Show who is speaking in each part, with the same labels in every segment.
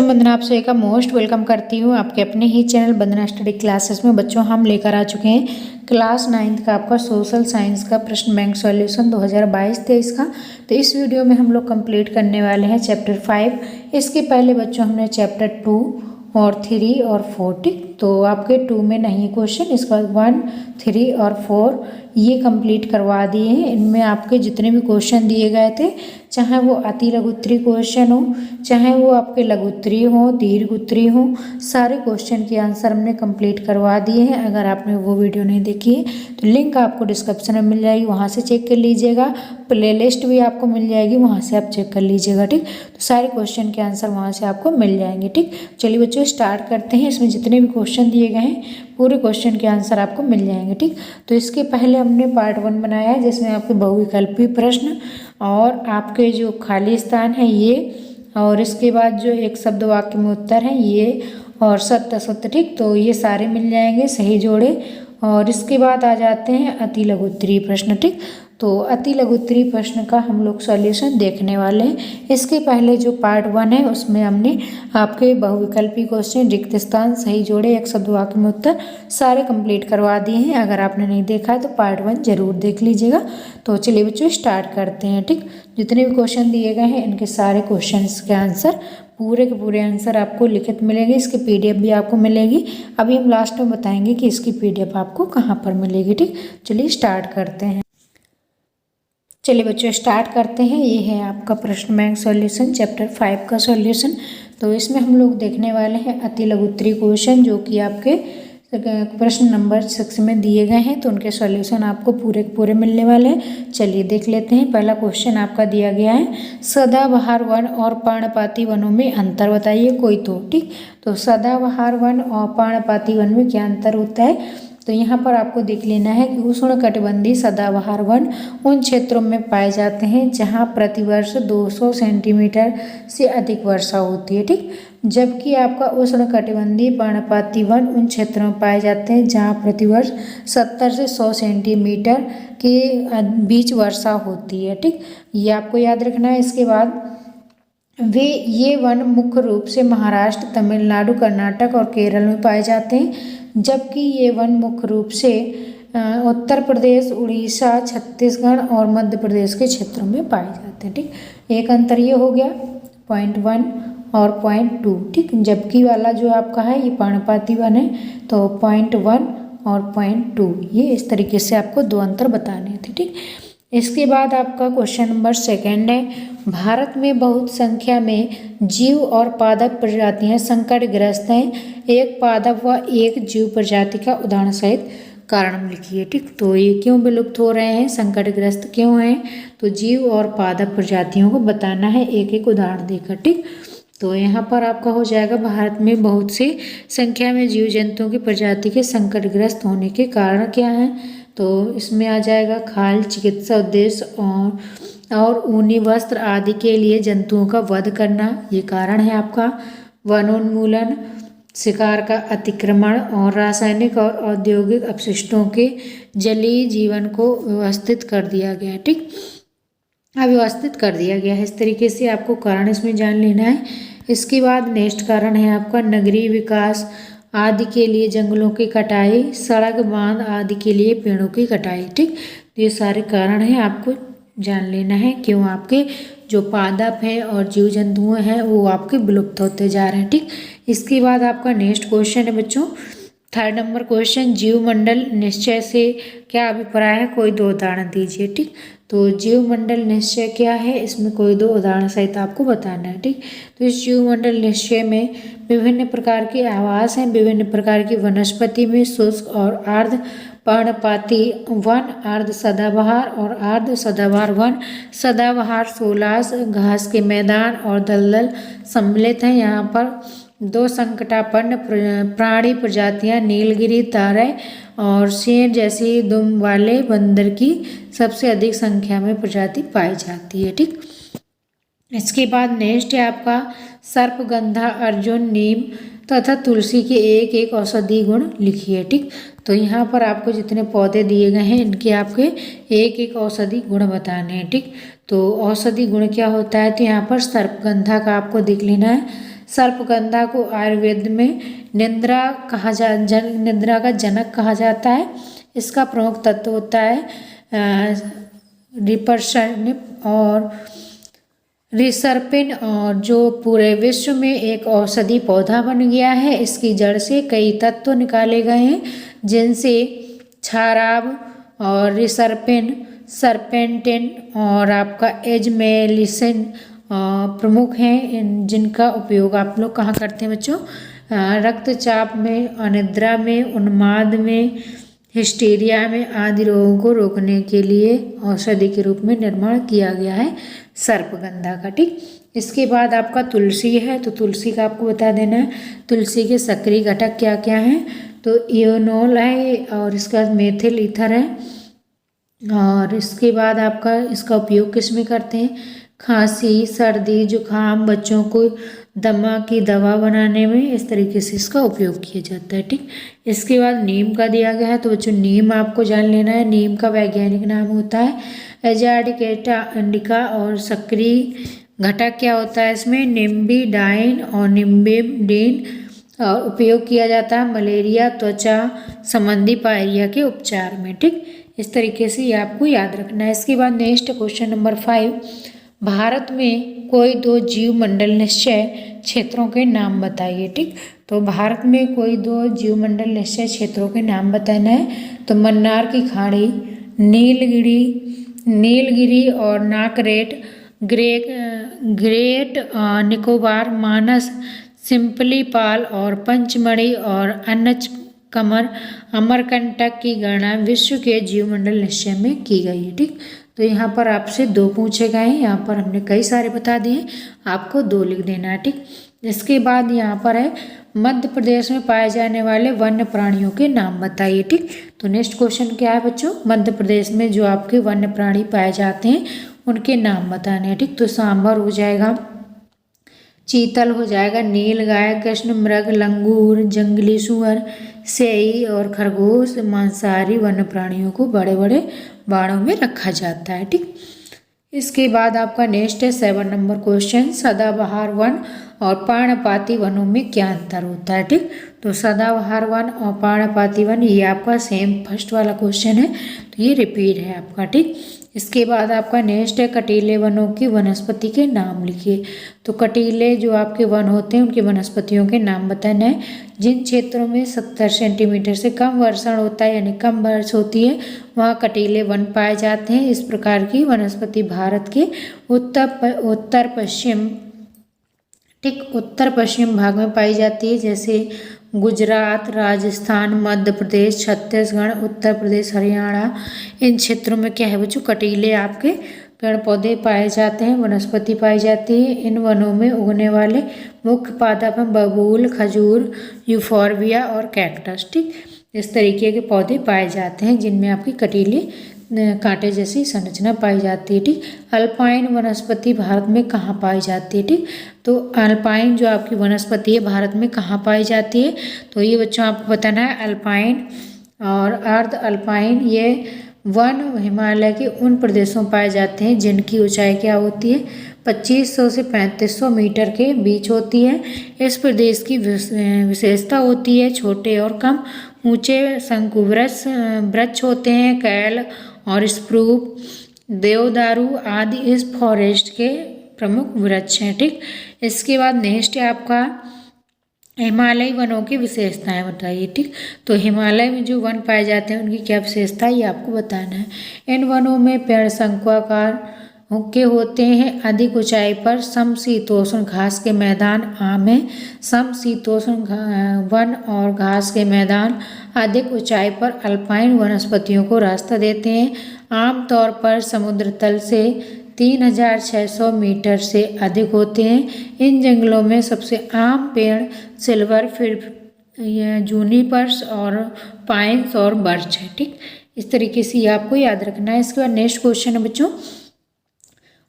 Speaker 1: वंदना आप सभी का मोस्ट वेलकम करती हूँ आपके अपने ही चैनल वंदना स्टडी क्लासेस में। बच्चों हम लेकर आ चुके हैं क्लास 9th का आपका सोशल साइंस का प्रश्न बैंक सॉल्यूशन 2022-23 का। तो इस वीडियो में हम लोग कंप्लीट करने वाले हैं चैप्टर 5। इसके पहले बच्चों हमने चैप्टर 2 और 3 और 4 ठीक, तो आपके 2 में नहीं क्वेश्चन, इसके बाद 1, 3 और 4 ये कंप्लीट करवा दिए हैं। इनमें आपके जितने भी क्वेश्चन दिए गए थे, चाहे वो अति लघु उत्तरीय क्वेश्चन हो, चाहे वो आपके लघु उत्तरीय हो, दीर्घ उत्तरीय हो, सारे क्वेश्चन के आंसर हमने कंप्लीट करवा दिए हैं। अगर आपने वो वीडियो नहीं देखी है तो लिंक आपको डिस्क्रिप्शन में मिल जाएगी, वहाँ से चेक कर लीजिएगा। प्लेलिस्ट भी आपको मिल जाएगी, वहाँ से आप चेक कर लीजिएगा ठीक। तो सारे क्वेश्चन के आंसर वहाँ से आपको मिल जाएंगे ठीक। चलिए बच्चों स्टार्ट करते हैं। इसमें जितने भी क्वेश्चन दिए गए हैं पूरे क्वेश्चन के आंसर आपको मिल जाएंगे ठीक। तो इसके पहले हमने पार्ट 1 बनाया है जिसमें आपके बहुविकल्पीय प्रश्न और आपके जो खाली स्थान है ये, और इसके बाद जो एक शब्द वाक्य में उत्तर है ये, और सत्य असत्य ठीक। तो ये सारे मिल जाएंगे सही जोड़े। और इसके बाद आ जाते हैं अति लघु उत्तरीय प्रश्न ठीक। तो अति लघु उत्तरीय प्रश्न का हम लोग सॉल्यूशन देखने वाले हैं। इसके पहले जो पार्ट 1 है उसमें हमने आपके बहुविकल्पी क्वेश्चन, रिक्त स्थान, सही जोड़े, एक शब्द वाक्य में उत्तर सारे कंप्लीट करवा दिए हैं। अगर आपने नहीं देखा है तो पार्ट 1 जरूर देख लीजिएगा। तो चलिए बच्चों स्टार्ट करते हैं ठीक। जितने भी क्वेश्चन दिए गए हैं इनके सारे क्वेश्चन के आंसर, पूरे के पूरे आंसर आपको लिखित मिलेंगे। इसकी PDF भी आपको मिलेगी। अभी हम लास्ट में बताएंगे कि इसकी PDF आपको कहाँ पर मिलेगी ठीक। चलिए स्टार्ट करते हैं। चलिए बच्चों स्टार्ट करते हैं। ये है आपका प्रश्न बैंक सॉल्यूशन चैप्टर 5 का सॉल्यूशन। तो इसमें हम लोग देखने वाले हैं अति लघु उत्तरीय क्वेश्चन जो कि आपके प्रश्न नंबर 6 में दिए गए हैं। तो उनके सॉल्यूशन आपको पूरे पूरे मिलने वाले हैं। चलिए देख लेते हैं। पहला क्वेश्चन आपका दिया गया है, सदाबहार वन और पर्णपाती वनों में अंतर बताइए कोई तो ठीक। तो सदाबहार वन और पर्णपाती वन में क्या अंतर होता है, तो यहाँ पर आपको देख लेना है कि उष्णकटिबंधीय सदाबहार वन उन क्षेत्रों में पाए जाते हैं जहाँ प्रतिवर्ष 200 सेंटीमीटर से अधिक वर्षा होती है ठीक। जबकि आपका उष्णकटिबंधीय पर्णपाती वन उन क्षेत्रों में पाए जाते हैं जहाँ प्रतिवर्ष 70 से 100 सेंटीमीटर के बीच वर्षा होती है ठीक। ये आपको याद रखना है। इसके बाद ये वन मुख्य रूप से महाराष्ट्र, तमिलनाडु, कर्नाटक और केरल में पाए जाते हैं, जबकि ये वन मुख्य रूप से उत्तर प्रदेश, उड़ीसा, छत्तीसगढ़ और मध्य प्रदेश के क्षेत्रों में पाए जाते हैं ठीक। एक अंतर ये हो गया पॉइंट 1 और पॉइंट 2 ठीक। जबकि वाला जो आपका है ये पर्णपाती वन है, तो पॉइंट 1 और पॉइंट 2 ये इस तरीके से आपको दो अंतर बताने थे ठीक। इसके बाद आपका क्वेश्चन नंबर 2 है, भारत में बहुत संख्या में जीव और पादप प्रजातियां संकटग्रस्त हैं। एक पादप व एक जीव प्रजाति का उदाहरण सहित कारण लिखिए ठीक। तो ये क्यों विलुप्त हो रहे हैं, संकटग्रस्त क्यों हैं, तो जीव और पादप प्रजातियों को बताना है एक एक उदाहरण देकर ठीक। तो यहाँ पर आपका हो जाएगा, भारत में बहुत सी संख्या में जीव जंतुओं की प्रजाति के संकटग्रस्त होने के कारण क्या हैं, तो इसमें आ जाएगा खाल, चिकित्सा उद्देश्य और ऊनी वस्त्र आदि के लिए जंतुओं का वध करना, ये कारण है आपका। वनोन्मूलन, शिकार का अतिक्रमण और रासायनिक और औद्योगिक अपशिष्टों के जलीय जीवन को व्यवस्थित कर दिया गया ठीक, अव्यवस्थित कर दिया गया है। इस तरीके से आपको कारण इसमें जान लेना है। इसके बाद नेक्स्ट कारण है आपका नगरीय विकास आदि के लिए जंगलों की कटाई, सड़क बांध आदि के लिए पेड़ों की कटाई ठीक। तो ये सारे कारण हैं, आपको जान लेना है क्यों आपके जो पादप हैं और जीव जंतु हैं वो आपके विलुप्त होते जा रहे हैं ठीक। इसके बाद आपका नेक्स्ट क्वेश्चन है बच्चों 3rd नंबर क्वेश्चन, जीवमंडल निश्चय से क्या अभिप्राय है, कोई दो उदाहरण दीजिए ठीक। तो जीवमंडल निश्चय क्या है, इसमें कोई दो उदाहरण सहित आपको बताना है ठीक। तो इस जीवमंडल निश्चय में विभिन्न प्रकार के आवास हैं, विभिन्न प्रकार की वनस्पति में शुष्क और आर्द्र पर्णपाती वन, अर्ध सदाबहार और अर्ध सदाबहार वन, सदाबहार सोलास, घास के मैदान और दलदल सम्मिलित हैं। यहाँ पर 2 संकटापन्न प्राणी प्रजातियां नीलगिरी तारे और शेर जैसी दुम वाले बंदर की सबसे अधिक संख्या में प्रजाति पाई जाती है ठीक। इसके बाद नेक्स्ट है आपका सर्पगंधा, अर्जुन, नीम तथा तुलसी के एक एक औषधि गुण लिखिए ठीक। तो यहाँ पर आपको जितने पौधे दिए गए हैं इनके आपके एक एक औषधि गुण बताने हैं ठीक। तो औषधि गुण क्या होता है, तो यहाँ पर सर्पगंधा का आपको देख लेना है। सर्पगंधा को आयुर्वेद में निद्रा का जनक कहा जाता है। इसका प्रमुख तत्व होता है रिपर्सन और रिसर्पिन, और जो पूरे विश्व में एक औषधि पौधा बन गया है। इसकी जड़ से कई तत्व निकाले गए हैं, जिनसे क्षाराब और रिसर्पिन, सर्पेंटिन और आपका एजमेलिसिन प्रमुख हैं, जिनका उपयोग आप लोग कहाँ करते हैं बच्चों? रक्तचाप में, अनिद्रा में, उन्माद में, हिस्टीरिया में आदि रोगों को रोकने के लिए औषधि के रूप में निर्माण किया गया है सर्पगंधा का। ठीक, इसके बाद आपका तुलसी है, तो तुलसी का आपको बता देना है तुलसी के सक्रिय घटक क्या क्या हैं। तो इओनोल है, और इसका मेथिल ईथर है, और इसके बाद आपका इसका उपयोग किस में करते हैं? खांसी, सर्दी, जुकाम, बच्चों को दमा की दवा बनाने में इस तरीके से इसका उपयोग किया जाता है। ठीक, इसके बाद नीम का दिया गया है, तो बच्चों नीम आपको जान लेना है। नीम का वैज्ञानिक नाम होता है एजाडिकेटा इंडिका, और सक्रिय घटक क्या होता है इसमें? निम्बीडाइन और निम्बिडिन, और उपयोग किया जाता है मलेरिया, त्वचा संबंधी पायरिया के उपचार में। ठीक, इस तरीके से ये आपको याद रखना है। इसके बाद नेक्स्ट क्वेश्चन नंबर 5, भारत में कोई दो जीवमंडल निश्चय क्षेत्रों के नाम बताइए। ठीक, तो भारत में कोई दो जीवमंडल निश्चय क्षेत्रों के नाम बताना है। तो मन्नार की खाड़ी, नीलगिरी और नाकरेट, ग्रेट निकोबार, मानस, सिंपलीपाल और पंचमढ़ी और अन्नचकमर, अमरकंटक की गणना विश्व के जीवमंडल निश्चय में की गई है। ठीक, तो यहाँ पर आपसे 2 पूछे गए हैं, यहाँ पर हमने कई सारे बता दिए, आपको 2 लिख देना है। ठीक, इसके बाद यहाँ पर है मध्य प्रदेश में पाए जाने वाले वन्य प्राणियों के नाम बताइए। ठीक, तो नेक्स्ट क्वेश्चन क्या है बच्चों? मध्य प्रदेश में जो आपके वन्य प्राणी पाए जाते हैं उनके नाम बताने हैं। ठीक, तो सांभर हो जाएगा, चीतल हो जाएगा, नीलगाय, कृष्ण मृग, लंगूर, जंगली सुअर, सेई और खरगोश मांसाहारी वन्य प्राणियों को बड़े बड़े बाड़ों में रखा जाता है। ठीक, इसके बाद आपका नेक्स्ट है 7 नंबर क्वेश्चन, सदाबहार वन और पर्णपाती वनों में क्या अंतर होता है? ठीक, तो सदाबहार वन और पर्णपाती वन ये आपका सेम फर्स्ट वाला क्वेश्चन है, तो ये रिपीट है आपका। ठीक, इसके बाद आपका नेक्स्ट है कटीले वनों की वनस्पति के नाम लिखिए। तो कटीले जो आपके वन होते हैं उनकी वनस्पतियों के नाम बताना है। जिन क्षेत्रों में 70 सेंटीमीटर से कम वर्षण होता है, यानी कम बारिश होती है, वहाँ कटीले वन पाए जाते हैं। इस प्रकार की वनस्पति भारत के उत्तर पश्चिम भाग में पाई जाती है, जैसे गुजरात, राजस्थान, मध्य प्रदेश, छत्तीसगढ़, उत्तर प्रदेश, हरियाणा। इन क्षेत्रों में क्या है बच्चों? कटीले आपके पेड़ पौधे पाए जाते हैं, वनस्पति पाई जाती है। इन वनों में उगने वाले मुख्य पादप हैं बबूल, खजूर, यूफोर्बिया और कैक्टस। ठीक, इस तरीके के पौधे पाए जाते हैं जिनमें आपकी कटीले कांटे जैसी संरचना पाई जाती है। ठीक, अल्पाइन वनस्पति भारत में कहाँ पाई जाती है? ठीक, तो अल्पाइन जो आपकी वनस्पति है भारत में कहाँ पाई जाती है? तो ये बच्चों आपको बताना है अल्पाइन और अर्ध अल्पाइन ये वन हिमालय के उन प्रदेशों में पाए जाते हैं जिनकी ऊंचाई क्या होती है? 2500 से 3500 मीटर के बीच होती है। इस प्रदेश की विशेषता होती है छोटे और कम ऊंचे वृक्ष होते हैं। कैल और स्प्रूप, देवदारू आदि इस फॉरेस्ट के प्रमुख वृक्ष हैं। ठीक, इसके बाद नेक्स्ट है आपका हिमालयी वनों की विशेषताएं बताइए। ठीक, तो हिमालय में जो वन पाए जाते हैं उनकी क्या विशेषता है ये आपको बताना है। इन वनों में पेड़ शंक्वाकार के होते हैं। अधिक ऊंचाई पर समशीतोष्ण घास के मैदान आम हैं। समशीतोष्ण वन और घास के मैदान अधिक ऊंचाई पर अल्पाइन वनस्पतियों को रास्ता देते हैं। आमतौर पर समुद्र तल से 3600 मीटर से अधिक होते हैं। इन जंगलों में सबसे आम पेड़ सिल्वर फिर जूनिपर्स और पाइन्स और बर्च है। ठीक, इस तरीके से आपको याद रखना है। इसके बाद नेक्स्ट क्वेश्चन है बच्चों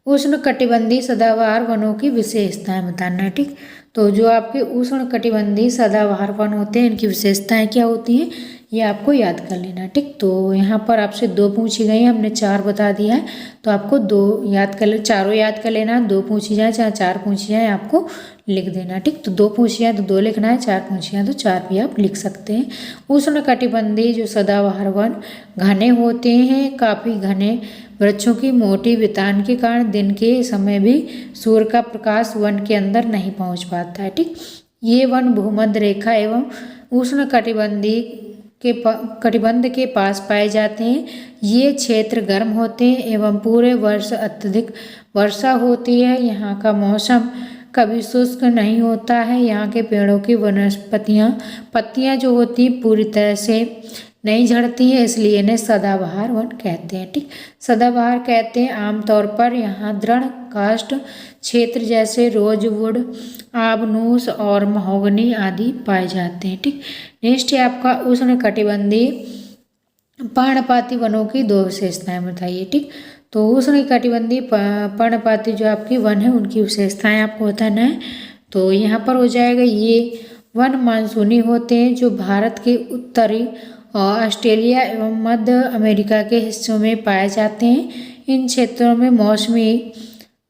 Speaker 1: उष्ण कटिबंधीय सदाबहार वनों की विशेषताएं बताना है। ठीक, तो जो आपके उष्ण कटिबंधीय सदाबहार वन होते हैं इनकी विशेषताएं क्या होती हैं ये आपको याद कर लेना। ठीक, तो यहाँ पर आपसे 2 पूछी गई, हमने 4 बता दिया है, तो आपको 2 याद कर ले, चारों याद कर लेना। 2 पूछी जाए चाहे 4 पूछी जाए आपको लिख देना। ठीक, तो 2 पूछी जाए तो 2 लिखना है, 4 पूछी जाए तो 4 भी आप लिख सकते हैं। उष्णकटिबंधीय जो सदाबहार वन घने होते हैं, काफ़ी घने वृक्षों की मोटी वितान के कारण दिन के समय भी सूर्य का प्रकाश वन के अंदर नहीं पहुंच पाता है। ठीक, ये वन भूमध्य रेखा एवं उष्णकटिबंधीय कटिबंध के पास पाए जाते हैं। ये क्षेत्र गर्म होते हैं एवं पूरे वर्ष अत्यधिक वर्षा होती है। यहाँ का मौसम कभी शुष्क नहीं होता है। यहाँ के पेड़ों की पत्तियाँ जो होती हैं पूरी तरह से नहीं झड़ती है, इसलिए इन्हें सदाबहार वन कहते हैं। ठीक, सदाबहार कहते हैं। आमतौर पर यहाँ दृढ़ काष्ठ क्षेत्र जैसे रोजवुड, आबनूस और महोगनी आदि पाए जाते हैं। ठीक, नेक्स्ट है आपका उष्णकटिबंधीय पर्णपाती वनों की 2 विशेषताएं बताइए। ठीक, तो उष्णकटिबंधीय पर्णपाती जो आपकी वन है उनकी विशेषताएं आपको बताना है। तो यहाँ पर हो जाएगा, ये वन मानसूनी होते हैं जो भारत के उत्तरी और ऑस्ट्रेलिया एवं मध्य अमेरिका के हिस्सों में पाए जाते हैं। इन क्षेत्रों में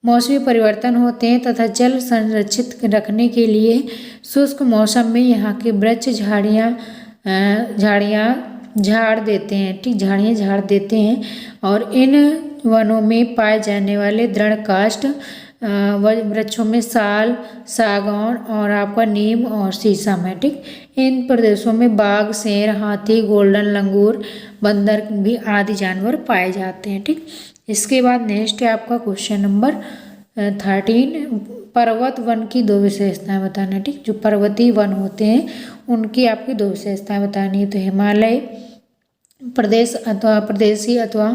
Speaker 1: मौसमी परिवर्तन होते हैं तथा जल संरक्षित रखने के लिए शुष्क मौसम में यहाँ के वृक्ष झाड़ियाँ झाड़ देते हैं। ठीक, झाड़ियाँ झाड़ देते हैं और इन वनों में पाए जाने वाले दृढ़ काष्ठ वृक्षों में साल, सागौन और आपका नीम और शीशम है। ठीक, इन प्रदेशों में बाघ, शेर, हाथी, गोल्डन लंगूर, बंदर भी आदि जानवर पाए जाते हैं। ठीक, इसके बाद नेक्स्ट है आपका क्वेश्चन नंबर 13, पर्वत वन की 2 विशेषताएं बताना। ठीक, जो पर्वतीय वन होते हैं उनकी आपकी 2 विशेषताएं बतानी है। तो हिमालय प्रदेशी अथवा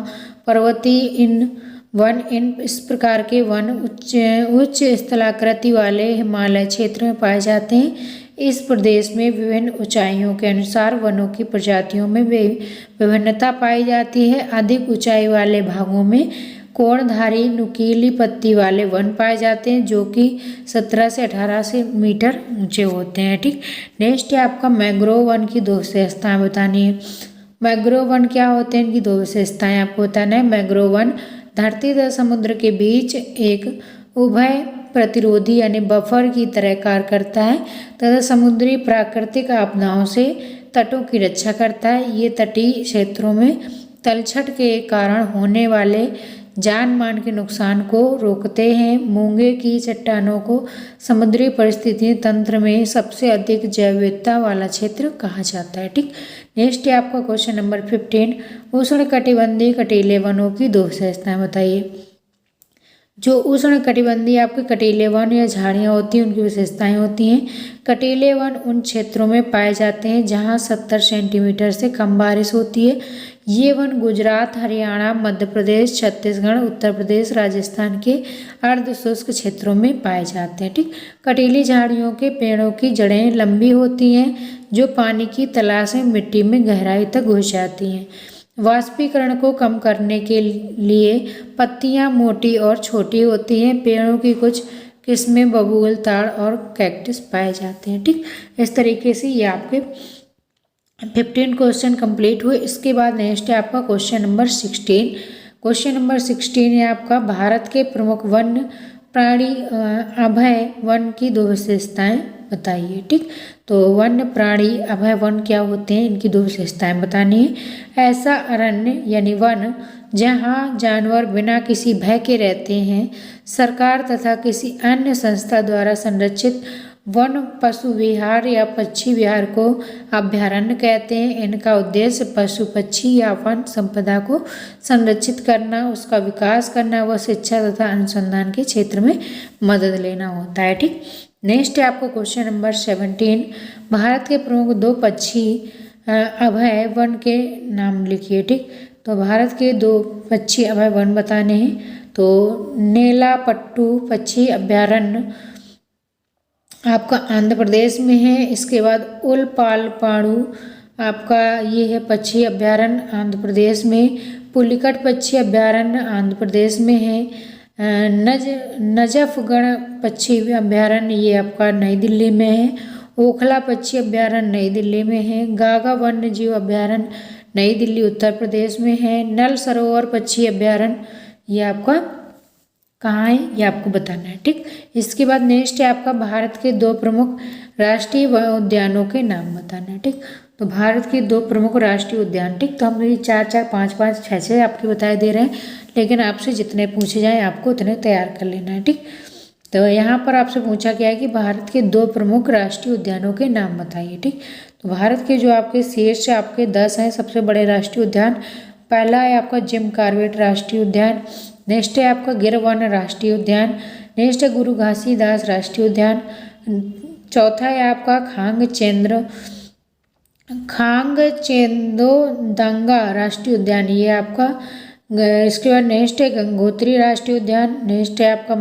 Speaker 1: पर्वतीय वन इस प्रकार के वन उच्च स्थलाकृति वाले हिमालय क्षेत्र में पाए जाते हैं। इस प्रदेश में विभिन्न ऊंचाइयों के अनुसार वनों की प्रजातियों में विभिन्नता पाई जाती है। अधिक ऊंचाई वाले भागों में कोणधारी नुकीली पत्ती वाले वन पाए जाते हैं जो कि 17 से 18 मीटर ऊंचे होते हैं। ठीक, नेक्स्ट है आपका मैंग्रोव वन की 2 विशेषताएं बतानी है। मैंग्रोव वन क्या होते हैं, इनकी 2 विशेषताएं आपको बताना है। मैंग्रोव वन धरती तथा समुद्र के बीच एक उभय प्रतिरोधी यानी बफर की तरह कार्य करता है तथा समुद्री प्राकृतिक आपदाओं से तटों की रक्षा करता है। ये तटीय क्षेत्रों में तलछट के कारण होने वाले जान मान के नुकसान को रोकते हैं। मूंगे की चट्टानों को समुद्री परिस्थिति तंत्र में सबसे अधिक जैव विविधता वाला क्षेत्र कहा जाता है। ठीक, नेक्स्ट है आपका क्वेश्चन नंबर 15, उष्णकटिबंधीय कटीले वनों की 2 विशेषताएं बताइए। जो उष्णकटिबंधीय आपके कटीले वन या झाड़ियाँ होती हैं उनकी विशेषताएं होती हैं। कटीले वन उन क्षेत्रों में पाए जाते हैं जहाँ 70 सेंटीमीटर से कम बारिश होती है। ये वन गुजरात, हरियाणा, मध्य प्रदेश, छत्तीसगढ़, उत्तर प्रदेश, राजस्थान के अर्ध शुष्क क्षेत्रों में पाए जाते हैं। ठीक, कटीली झाड़ियों के पेड़ों की जड़ें लंबी होती हैं जो पानी की तलाश में मिट्टी में गहराई तक घुस जाती हैं। वाष्पीकरण को कम करने के लिए पत्तियां मोटी और छोटी होती हैं। पेड़ों की कुछ किस्में बबूल, ताड़ और कैक्टस पाए जाते हैं। ठीक, इस तरीके से ये आपके 15 क्वेश्चन कंप्लीट हुए। इसके बाद नेक्स्ट है आपका क्वेश्चन नंबर 16। क्वेश्चन नंबर 16 है आपका भारत के प्रमुख वन्य प्राणी अभय वन की 2 विशेषताएं बताइए। ठीक, तो वन्य प्राणी अभय वन क्या होते हैं, इनकी 2 विशेषताएं बतानी है। ऐसा अरण्य यानी वन जहां जानवर बिना किसी भय के रहते हैं। सरकार तथा किसी अन्य संस्था द्वारा संरक्षित वन पशु विहार या पक्षी विहार को अभयारण्य कहते हैं। इनका उद्देश्य पशु, पक्षी या वन संपदा को संरक्षित करना, उसका विकास करना व शिक्षा तथा अनुसंधान के क्षेत्र में मदद लेना होता है। ठीक, नेक्स्ट है आपको क्वेश्चन नंबर 17, भारत के प्रमुख 2 पक्षी अभय वन के नाम लिखिए। ठीक, तो भारत के 2 पक्षी अभय वन बताने हैं। तो नेलापट्टू पक्षी अभयारण्य आपका आंध्र प्रदेश में है। इसके बाद उलपालपाड़ू आपका ये है पक्षी अभयारण्य आंध्र प्रदेश में। पुलिकट पक्षी अभयारण्य आंध्र प्रदेश में है। नजफगढ़ पक्षी अभयारण्य ये आपका नई दिल्ली में है। ओखला पक्षी अभ्यारण्य नई दिल्ली में है। गागा वन्य जीव अभ्यारण्य नई दिल्ली उत्तर प्रदेश में है। नल सरोवर पक्षी अभ्यारण्य ये आपका कहाँ है ये आपको बताना है, ठीक। इसके बाद नेक्स्ट है आपका भारत के 2 प्रमुख राष्ट्रीय उद्यानों के नाम बताना है, ठीक। तो भारत के 2 प्रमुख राष्ट्रीय उद्यान, ठीक। तो हम ये 4-4, 5-5, 6-6 आपके बताए दे रहे हैं, लेकिन आपसे जितने पूछे जाएँ आपको उतने तैयार कर लेना है, ठीक। तो यहाँ पर आपसे पूछा गया है कि भारत के 2 प्रमुख राष्ट्रीय उद्यानों के नाम बताइए, ठीक। तो भारत के जो आपके शीर्ष आपके 10 हैं सबसे बड़े राष्ट्रीय उद्यान। पहला है आपका जिम कॉर्बेट राष्ट्रीय उद्यान। नेक्स्ट है आपका गिर वन राष्ट्रीय उद्यान। नेक्स्ट है गुरु घासीदास राष्ट्रीय उद्यान। चौथा है आपका खांगचेंदोंगा राष्ट्रीय उद्यान, ये आपका। इसके बाद नेक्स्ट है गंगोत्री राष्ट्रीय उद्यान। नेक्स्ट है आपका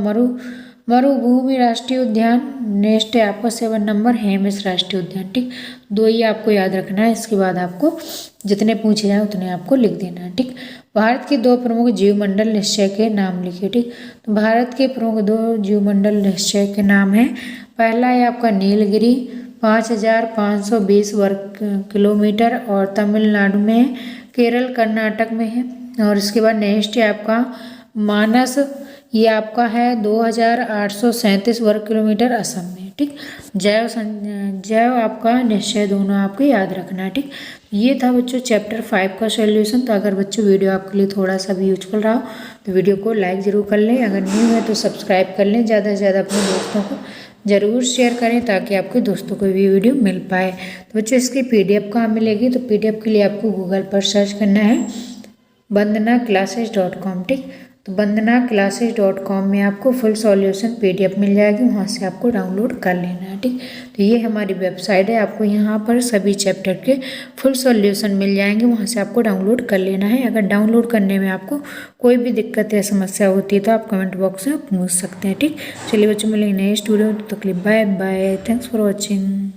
Speaker 1: मरुभूमि राष्ट्रीय उद्यान। नेक्स्ट है आपका 7 नंबर हेमिस राष्ट्रीय उद्यान, ठीक। 2 ही आपको याद रखना है, इसके बाद आपको जितने पूछे जाए उतने आपको लिख देना है, ठीक। भारत के 2 प्रमुख जीवमंडल निश्चय के नाम लिखिए, ठीक। तो भारत के प्रमुख 2 जीवमंडल निश्चय के नाम हैं। पहला है आपका नीलगिरी 5520 वर्ग किलोमीटर और तमिलनाडु में है। केरल कर्नाटक में है। और इसके बाद नेक्स्ट है आपका मानस, ये आपका है 2837 वर्ग किलोमीटर असम में, ठीक। जैव आपका निश्चय दोनों आपको याद रखना है, ठीक। ये था बच्चों चैप्टर 5 का सॉल्यूशन। तो अगर बच्चों वीडियो आपके लिए थोड़ा सा भी यूजफुल रहा हो तो वीडियो को लाइक ज़रूर कर लें, अगर न्यू है तो सब्सक्राइब कर लें, ज़्यादा से ज़्यादा अपने दोस्तों को ज़रूर शेयर करें ताकि आपके दोस्तों को भी वीडियो मिल पाए। तो बच्चों इसकी PDF कहाँ मिलेगी, तो PDF के लिए आपको गूगल पर सर्च करना है bandanaclasses.com, ठीक। तो bandanaclasses.com में आपको फुल सॉल्यूशन PDF मिल जाएगी, वहाँ से आपको डाउनलोड कर लेना है, ठीक। तो ये हमारी वेबसाइट है, आपको यहाँ पर सभी चैप्टर के फुल सॉल्यूशन मिल जाएंगे, वहाँ से आपको डाउनलोड कर लेना है। अगर डाउनलोड करने में आपको कोई भी दिक्कत या समस्या होती है तो आप कमेंट बॉक्स में पूछ सकते हैं, ठीक। चलिए बच्चों मिलेंगे नेक्स्ट वीडियो, तो bye bye, thanks for watching.